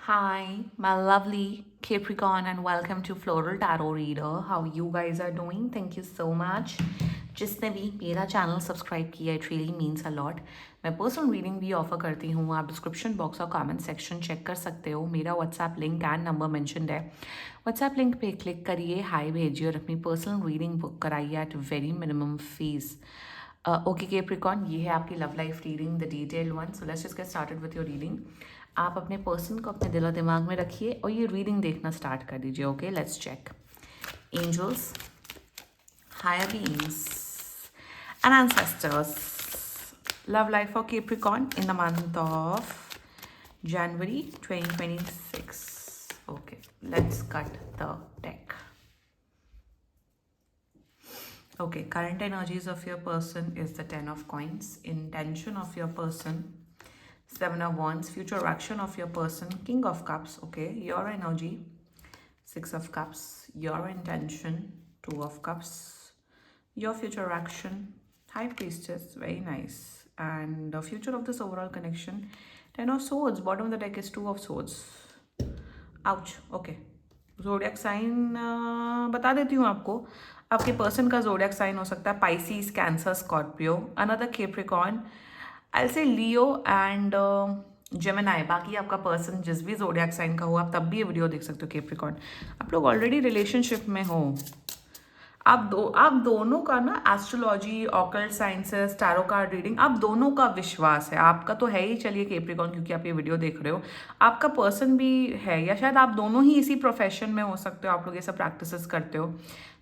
Hi, my lovely Capricorn, and welcome to Floral Tarot Reader. How you guys are doing? Thank you so much. जिसने भी मेरा channel subscribe किया it really means a lot. मैं personal reading भी offer करती हूँ. आप description box और कमेंट सेक्शन चेक कर सकते हो. मेरा WhatsApp link and number mentioned है. व्हाट्सएप लिंक पे क्लिक करिए, हाई भेजिए और अपनी पर्सनल रीडिंग बुक कराइए at very minimum fees. Okay Capricorn, ये है आपकी love life reading, the detailed one. So let's just get started with your reading. आप अपने पर्सन को अपने दिलो दिमाग में रखिए और ये रीडिंग देखना स्टार्ट कर दीजिए. Okay, let's check. Angels, higher beings, and ancestors. Love life for Capricorn in the month of January 2026. Okay, let's cut the deck. Okay, current energies of your person is the Ten of Coins. Intention of your person, Seven of Wands. Future action of your person, King of Cups. Okay, your energy, Six of Cups. Your intention, Two of Cups. Your future action, High Priestess. Very nice. And the future of this overall connection, Ten of Swords. Bottom of the deck is Two of Swords. Ouch. Okay. Zodiac sign बता देती हूँ आपको. आपके person का zodiac sign हो सकता है Pisces, Cancer, Scorpio, another Capricorn, I say Leo and Gemini. बाकी आपका पर्सन जिस भी जोडियक साइन का हो आप तब भी ये वीडियो देख सकते हो. केप्रिकॉन, आप लोग ऑलरेडी रिलेशनशिप में हो. आप दोनों का ना astrology, occult sciences, tarot card reading, आप दोनों का विश्वास है. आपका तो है ही, चलिए केप्रिकॉन, क्योंकि आप ये वीडियो देख रहे हो. आपका पर्सन भी है, या शायद आप दोनों ही इसी प्रोफेशन में हो सकते हो. आप लोग ये सब प्रैक्टिसेस करते हो.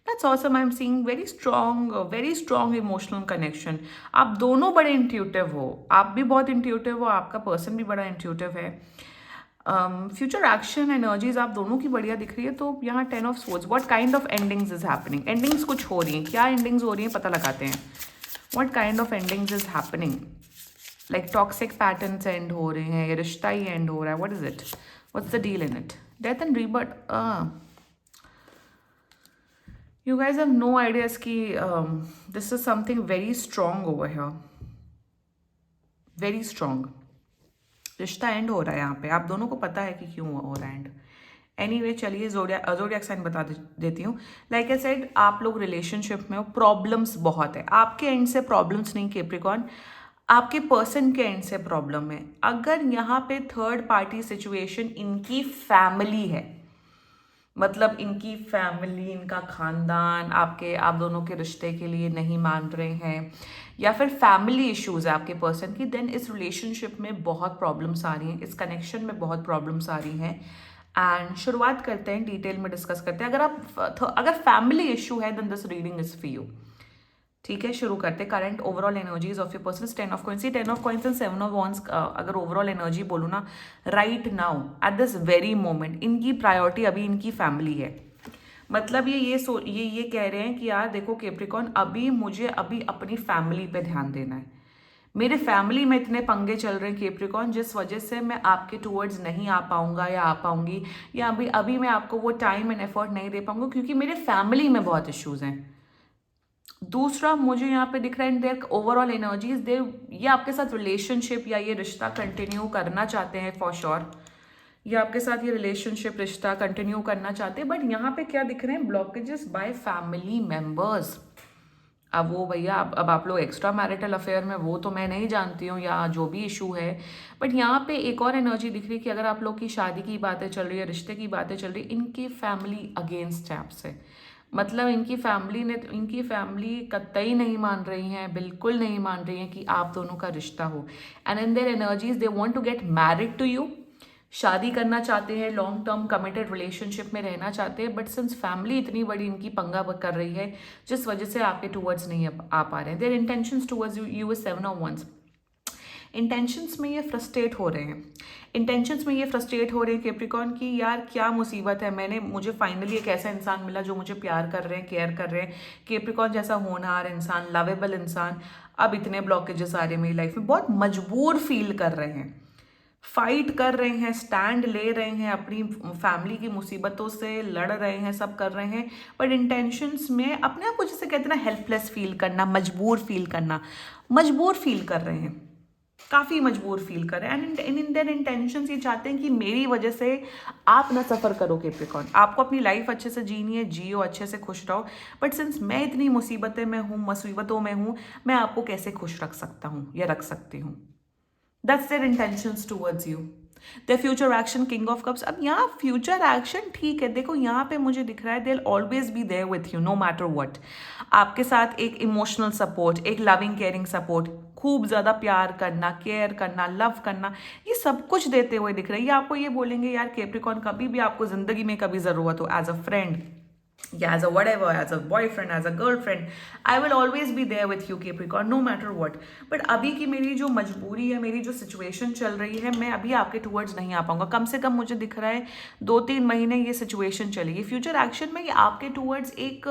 That's awesome. I am seeing very strong emotional connection. आप दोनों बड़े इंट्यूटिव हो. आप भी बहुत इंट्यूटिव हो, आपका पर्सन भी बड़ा इंट्यूटिव है. फ्यूचर एक्शन एनर्जीज आप दोनों की बढ़िया दिख रही है. तो यहाँ ten of swords. What kind of endings is happening? Endings कुछ हो रही हैं. क्या एंडिंग्स हो रही हैं पता लगाते हैं. What kind of endings is happening? Like toxic patterns and हो रहे हैं, या रिश्ता ही एंड हो रहा है. What is it? What's the deal in it? Death and rebirth. You guys have no ideas कि this is something very strong over here. Very strong रिश्ता एंड हो रहा है यहाँ पे. आप दोनों को पता है कि क्यों हो रहा है एंड. एनीवे, चलिए जोडियक साइन बता देती हूँ. लाइक आई सेड, आप लोग रिलेशनशिप में हो. प्रॉब्लम्स बहुत है. आपके एंड से प्रॉब्लम्स नहीं केप्रिकॉन, आपके पर्सन के एंड से प्रॉब्लम है. अगर यहाँ पे थर्ड पार्टी सिचुएशन इनकी फैमिली है, मतलब इनकी फैमिली, इनका खानदान आप दोनों के रिश्ते के लिए नहीं मान रहे हैं, या फिर फैमिली इश्यूज है आपके पर्सन की, देन इस रिलेशनशिप में बहुत प्रॉब्लम्स आ रही हैं. इस कनेक्शन में बहुत प्रॉब्लम्स आ रही हैं. एंड शुरुआत करते हैं, डिटेल में डिस्कस करते हैं. अगर फैमिली इशू है then this reading is for you. ठीक है, शुरू करते. Current overall energies of your person, ten of coins. 10 of coins and 7 of wands. अगर ओवरऑल एनर्जी बोलूँ ना, right now at this very moment इनकी प्रायोरिटी अभी इनकी फैमिली है. मतलब ये कह रहे हैं कि यार देखो केप्रिकॉन, मुझे अपनी फैमिली पे ध्यान देना है. मेरे फैमिली में इतने पंगे चल रहे हैं केप्रिकॉन, जिस वजह से मैं आपके टूवर्ड्स नहीं आ पाऊंगा या आ पाऊंगी, या अभी मैं आपको वो टाइम एंड एफर्ट नहीं दे पाऊंगा, क्योंकि मेरे फैमिली में बहुत इश्यूज हैं. दूसरा, मुझे यहाँ पे दिख रहा है देयर ओवरऑल एनर्जीज, दे ये आपके साथ रिलेशनशिप या ये रिश्ता कंटिन्यू करना चाहते हैं फॉर श्योर. ये आपके साथ ये रिलेशनशिप, रिश्ता कंटिन्यू करना चाहते हैं. बट यहाँ पे क्या दिख रहे हैं? Blockages by family members. अब वो भैया, अब आप लोग एक्स्ट्रा मैरिटल अफेयर में, वो तो मैं नहीं जानती हूँ, या जो भी इशू है. बट यहाँ पे एक और एनर्जी दिख रही है कि अगर आप लोग की शादी की बातें चल रही है, रिश्ते की बातें चल रही है, इनकी फैमिली अगेंस्ट है आपसे. मतलब इनकी फैमिली कतई नहीं मान रही हैं, बिल्कुल नहीं मान रही हैं कि आप दोनों का रिश्ता हो. And in their energies they want to get married to you. शादी करना चाहते हैं, लॉन्ग टर्म कमिटेड रिलेशनशिप में रहना चाहते हैं. बट सिंस फैमिली इतनी बड़ी इनकी पंगा कर रही है, जिस वजह से आपके टूवर्ड्स नहीं आ पा रहे हैं. Their intentions towards you is 7 of wands. Intentions में ये फ्रस्ट्रेट हो रहे हैं. इंटेंशंस में ये फ्रस्ट्रेट हो रहे हैं केप्रिकॉन की, यार क्या मुसीबत है. मुझे फाइनली एक ऐसा इंसान मिला जो मुझे प्यार कर रहे हैं, केयर कर रहे हैं. केप्रिकॉन जैसा होनहार इंसान, लवेबल इंसान. अब इतने ब्लॉकेजेस आ रहे हैं मेरी लाइफ में. बहुत मजबूर फील कर रहे हैं, फाइट कर रहे हैं, स्टैंड ले रहे हैं, अपनी फैमिली की मुसीबतों से लड़ रहे हैं, सब कर रहे हैं. बट इंटेंशंस में अपने आप को, जैसे कहते हैं ना, हेल्पलेस फील करना, मजबूर फील कर रहे हैं. काफ़ी मजबूर फील कर रहे हैं, एंड इन देयर इंटेंशंस ये चाहते हैं कि मेरी वजह से आप ना सफ़र करो कैप्रिकॉर्न। आपको अपनी लाइफ अच्छे से जीनी है, जियो, अच्छे से खुश रहो, बट सिंस मैं इतनी मुसीबतों में हूँ, मैं आपको कैसे खुश रख सकता हूँ या रख सकती हूँ। That's their intentions towards you. The future action king of cups. अब यहाँ फ्यूचर एक्शन ठीक है, देखो यहाँ पे मुझे दिख रहा है they always be there with you no matter what. आपके साथ एक इमोशनल सपोर्ट, एक लविंग केयरिंग सपोर्ट, खूब ज़्यादा प्यार करना, केयर करना, लव करना, ये सब कुछ देते हुए दिख रहा है। ये आपको ये बोलेंगे यार कैप्रिकॉर्न, कभी भी आपको ज़िंदगी में कभी ज़रूरत हो, एज अ फ्रेंड या as a whatever, as a boyfriend, as a girlfriend, I will always be there with you Capricorn, no matter what. But अभी की मेरी जो मजबूरी है, मेरी जो सिचुएशन चल रही है, मैं अभी आपके टूवर्ड्स नहीं आ पाऊंगा। कम से कम मुझे दिख रहा है 2-3 महीने ये सिचुएशन चलेगी। फ्यूचर एक्शन में ये आपके टूवर्ड्स एक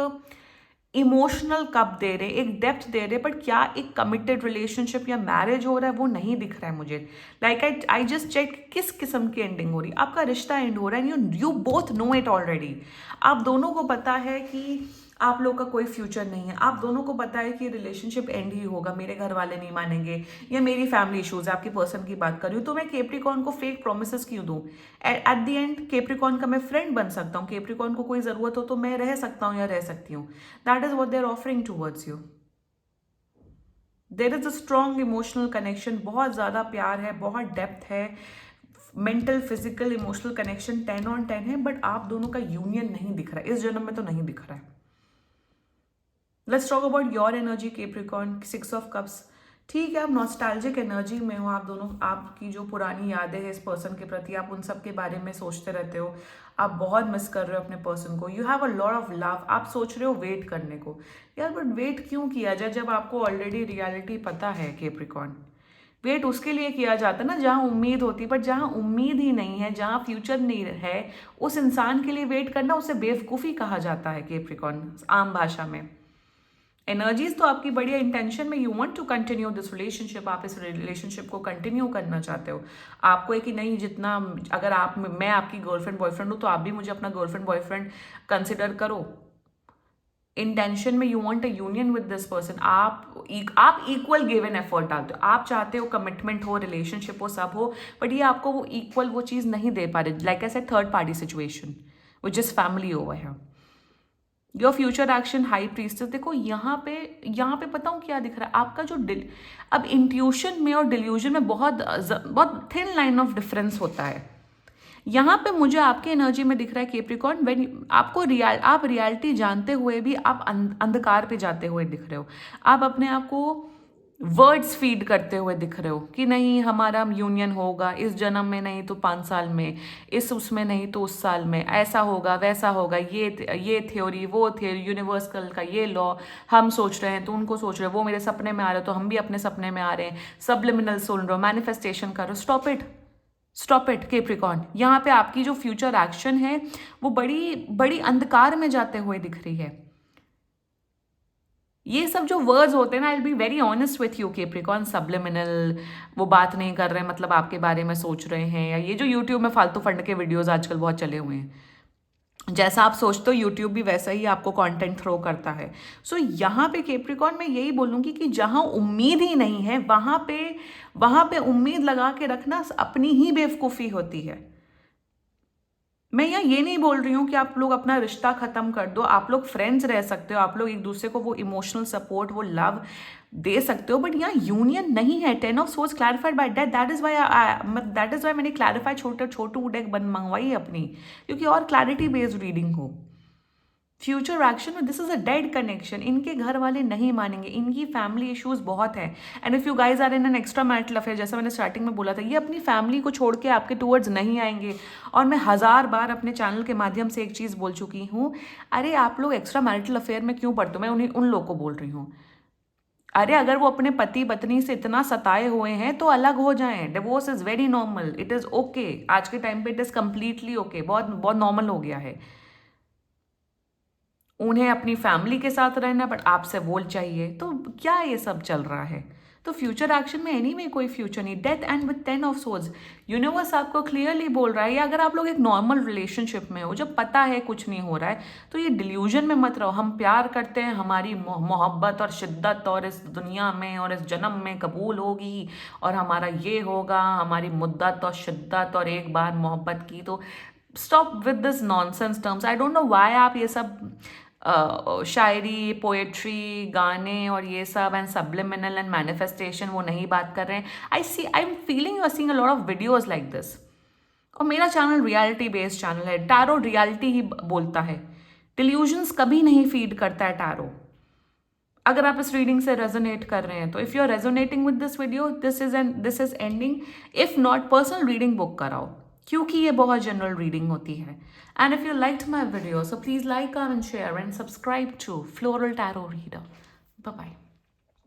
इमोशनल कप दे रहे, एक डेप्थ दे रहे, बट क्या एक कमिटेड रिलेशनशिप या मैरिज हो रहा है वो नहीं दिख रहा है मुझे। लाइक आई जस्ट चेक किस किस्म की एंडिंग हो रही है। आपका रिश्ता एंड हो रहा है, you both know it already. आप दोनों को पता है कि आप लोग का कोई फ्यूचर नहीं है, आप दोनों को पता है कि रिलेशनशिप एंड ही होगा, मेरे घर वाले नहीं मानेंगे या मेरी फैमिली इश्यूज है, आपकी पर्सन की बात कर रही हूँ, तो मैं कैप्रिकॉर्न को फेक प्रोमिस क्यों दूँ। एट द एंड कैप्रिकॉर्न का मैं फ्रेंड बन सकता हूँ, कैप्रिकॉर्न को कोई ज़रूरत हो तो मैं रह सकता हूँ या रह सकती हूँ। That is what they are offering towards you. There is a strong emotional connection, बहुत ज़्यादा प्यार है, बहुत डेप्थ है, मेंटल, फिजिकल, इमोशनल कनेक्शन 10/10 है, बट आप दोनों का यूनियन नहीं दिख रहा है, इस जन्म में तो नहीं दिख रहा है। Let's talk about your energy Capricorn, 6 of cups. ठीक है, आप नॉस्टैल्जिक एनर्जी में हो, आप दोनों, आपकी जो पुरानी यादें हैं इस पर्सन के प्रति, आप उन सब के बारे में सोचते रहते हो, आप बहुत मिस कर रहे हो अपने पर्सन को, you have a lot of love, आप सोच रहे हो वेट करने को। यार बट वेट क्यों किया जाए जब आपको ऑलरेडी रियलिटी पता है कैप्रिकॉर्न। वेट उसके लिए किया जाता है ना जहाँ उम्मीद होती है, बट जहाँ उम्मीद ही नहीं है, जहाँ फ्यूचर नहीं है, उस इंसान के लिए वेट करना उसे बेवकूफ़ी कहा जाता है कैप्रिकॉर्न आम भाषा में। एनर्जीज तो आपकी बढ़िया, इंटेंशन में you want to continue this relationship, आप इस रिलेशनशिप को कंटिन्यू करना चाहते हो। आपको है कि नहीं, जितना, अगर मैं आपकी गर्लफ्रेंड बॉयफ्रेंड हूँ तो आप भी मुझे अपना गर्लफ्रेंड बॉयफ्रेंड कंसिडर करो। इंटेंशन में you want a union with this person, आप इक्वल गिव एन एफर्ट डालते हो, आप चाहते हो कमिटमेंट हो, रिलेशनशिप हो, सब हो, बट ये आपको वो इक्वल वो चीज़ नहीं दे पा रहे। Like I said, third party situation which is family over है। Your future action high priestess. देखो यहाँ पे बताऊँ क्या दिख रहा है, आपका जो अब इंट्यूशन में और डिल्यूजन में बहुत थिन लाइन ऑफ डिफरेंस होता है। यहाँ पे मुझे आपके एनर्जी में दिख रहा है कैप्रिकॉर्न, व्हेन आप रियलिटी जानते हुए भी आप अंधकार पे जाते हुए दिख रहे हो। आप अपने आप को वर्ड्स फीड करते हुए दिख रहे हो कि नहीं हमारा यूनियन होगा, इस जन्म में नहीं तो 5 साल में, इस उसमें नहीं तो उस साल में, ऐसा होगा वैसा होगा, ये थ्योरी वो थ्योरी, यूनिवर्सल का ये लॉ, हम सोच रहे हैं तो उनको सोच रहे हो, वो मेरे सपने में आ रहे हो तो हम भी अपने सपने में आ रहे हैं, सब्लिमिनल सुन रहे हो, मैनिफेस्टेशन कर रहे हो। Stop it Capricorn. यहाँ पे आपकी जो फ्यूचर एक्शन है वो बड़ी बड़ी अंधकार में जाते हुए दिख रही है। ये सब जो वर्ड्स होते हैं ना, I will be very honest with you Capricorn, subliminal, वो बात नहीं कर रहे हैं, मतलब आपके बारे में सोच रहे हैं, या ये जो यूट्यूब में फालतू फंड के वीडियोस आजकल बहुत चले हुए हैं, जैसा आप सोचते हो यूट्यूब भी वैसा ही आपको कंटेंट थ्रो करता है। सो यहाँ पे कैप्रिकॉर्न मैं यही बोलूँगी कि जहाँ उम्मीद ही नहीं है वहाँ पे उम्मीद लगा के रखना अपनी ही बेवकूफ़ी होती है। मैं यहाँ ये नहीं बोल रही हूँ कि आप लोग अपना रिश्ता खत्म कर दो, आप लोग फ्रेंड्स रह सकते हो, आप लोग एक दूसरे को वो इमोशनल सपोर्ट, वो लव दे सकते हो, बट यहाँ यूनियन नहीं है। 10 of swords clarified by death, that is why मैंने क्लैरिफाई छोटू डेक मंगवाई है अपनी, क्योंकि और क्लैरिटी बेस्ड रीडिंग हो। फ्यूचर एक्शन में this is a dead connection, इनके घर वाले नहीं मानेंगे, इनकी फैमिली इश्यूज बहुत है, and if you guys are in an extra marital affair, जैसा मैंने स्टार्टिंग में बोला था, ये अपनी फैमिली को छोड़ के आपके टूवर्ड्स नहीं आएंगे। और मैं 1000 बार अपने चैनल के माध्यम से एक चीज़ बोल चुकी हूँ, अरे आप लोग एक्स्ट्रा मैरिटल अफेयर में क्यों पढ़ते हो, मैं उन लोग को बोल रही हूँ। अरे अगर वो अपने पति पत्नी से इतना सताए हुए हैं तो अलग हो जाएं, divorce is very normal, it is okay, आज के टाइम पे इट इज कंप्लीटली ओके, बहुत बहुत नॉर्मल हो गया है। उन्हें अपनी फैमिली के साथ रहना, बट आपसे वोल चाहिए, तो क्या ये सब चल रहा है। तो फ्यूचर एक्शन में एनी में कोई फ्यूचर नहीं. Death and with 10 of swords. Universe आपको क्लियरली बोल रहा है, या अगर आप लोग एक नॉर्मल रिलेशनशिप में हो जब पता है कुछ नहीं हो रहा है, तो ये डिल्यूजन में मत रहो. हम प्यार करते हैं, हमारी मोहब्बत और शिद्दत और इस दुनिया में और इस जन्म में कबूल होगी और हमारा ये होगा, हमारी मुद्दत और शिद्दत और एक बार मोहब्बत की. तो stop with this nonsense terms. I don't know why आप ये सब शायरी, पोएट्री, गाने और ये सब एंड सब्लिमिनल एंड मैनिफेस्टेशन वो नहीं बात कर रहे हैं. I am feeling you are seeing a lot of videos like this. और मेरा चैनल रियलिटी बेस्ड चैनल है. टैरो रियलिटी ही बोलता है, डिल्यूजन्स कभी नहीं फीड करता है टैरो. अगर आप इस रीडिंग से रेजोनेट कर रहे हैं तो if you are resonating with this video, this is ending. If not, personal reading book कराओ, क्योंकि ये बहुत जनरल रीडिंग होती है. And if you liked my video, so please like, comment, share and subscribe to floral tarot reader. Bye bye.